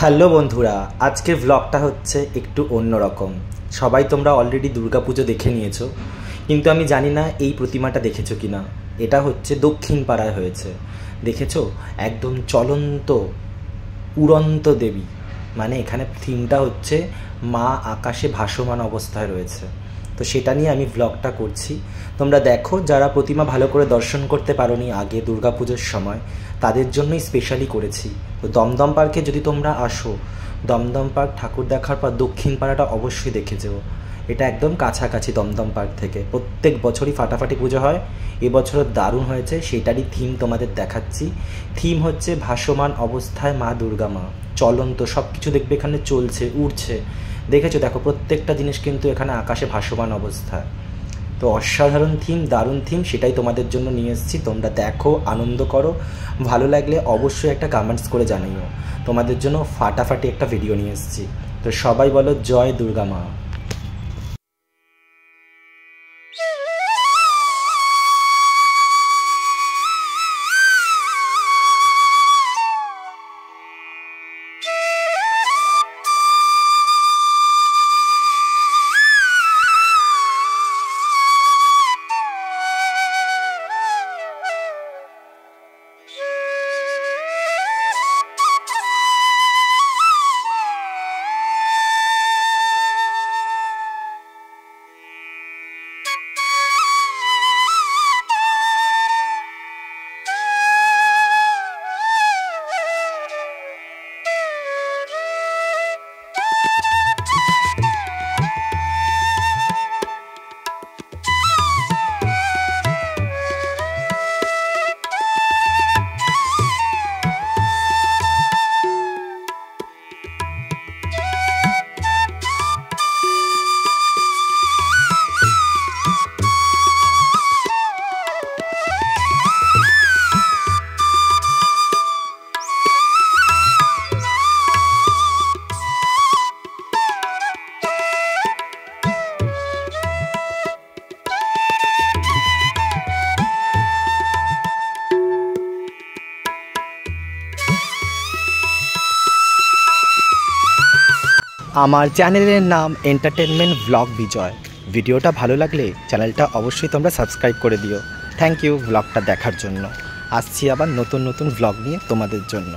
Hello বন্ধুরা, আজকের ব্লগটা হচ্ছে একটু অন্যরকম। সবাই তোমরা অলরেডি দুর্গাপুজো দেখে নিয়েছো, কিন্তু আমি জানি না এই প্রতিমাটা দেখেছো কি না। এটা হচ্ছে দক্ষিণ পাড়ায় হয়েছে, দেখেছো? একদম চলন্ত উড়ন্ত দেবী, মানে এখানে থিমটা হচ্ছে মা আকাশে ভাসমান অবস্থায় রয়েছে। তো সেটা নিয়ে আমি ব্লগটা করছি। তোমরা দেখো, যারা প্রতিমা ভালো করে দর্শন করতে পারোনি আগে দুর্গাপুজোর সময়, তাদের জন্যই স্পেশালি করেছি। তো দমদম পার্কে যদি তোমরা আসো, দমদম পার্ক ঠাকুর দেখার পর দক্ষিণ পাড়াটা অবশ্যই দেখে যেও। এটা একদম কাছাকাছি দমদম পার্ক থেকে। প্রত্যেক বছরই ফাটাফাটি পুজো হয়, এবছরও দারুণ হয়েছে। সেটারই থিম তোমাদের দেখাচ্ছি। থিম হচ্ছে ভাসমান অবস্থায় মা দুর্গা মা, চলন্ত সব কিছু দেখবে এখানে চলছে, উড়ছে। দেখেছো? দেখো, প্রত্যেকটা জিনিস কিন্তু এখানে আকাশে ভাসমান অবস্থায়। তো অসাধারণ থিম, দারুণ থিম, সেটাই তোমাদের জন্য নিয়ে এসেছি। তোমরা দেখো, আনন্দ করো। ভালো লাগলে অবশ্যই একটা কমেন্টস করে জানিও। তোমাদের জন্য ফাটাফাটি একটা ভিডিও নিয়ে এসেছি। তো সবাই বলো জয় দুর্গা মা। আমার চ্যানেলের নাম এন্টারটেনমেন্ট ব্লগ বিজয়। ভিডিওটা ভালো লাগলে চ্যানেলটা অবশ্যই তোমরা সাবস্ক্রাইব করে দিও। থ্যাংক ইউ ব্লগটা দেখার জন্য। আসছি আবার নতুন নতুন ব্লগ নিয়ে তোমাদের জন্য।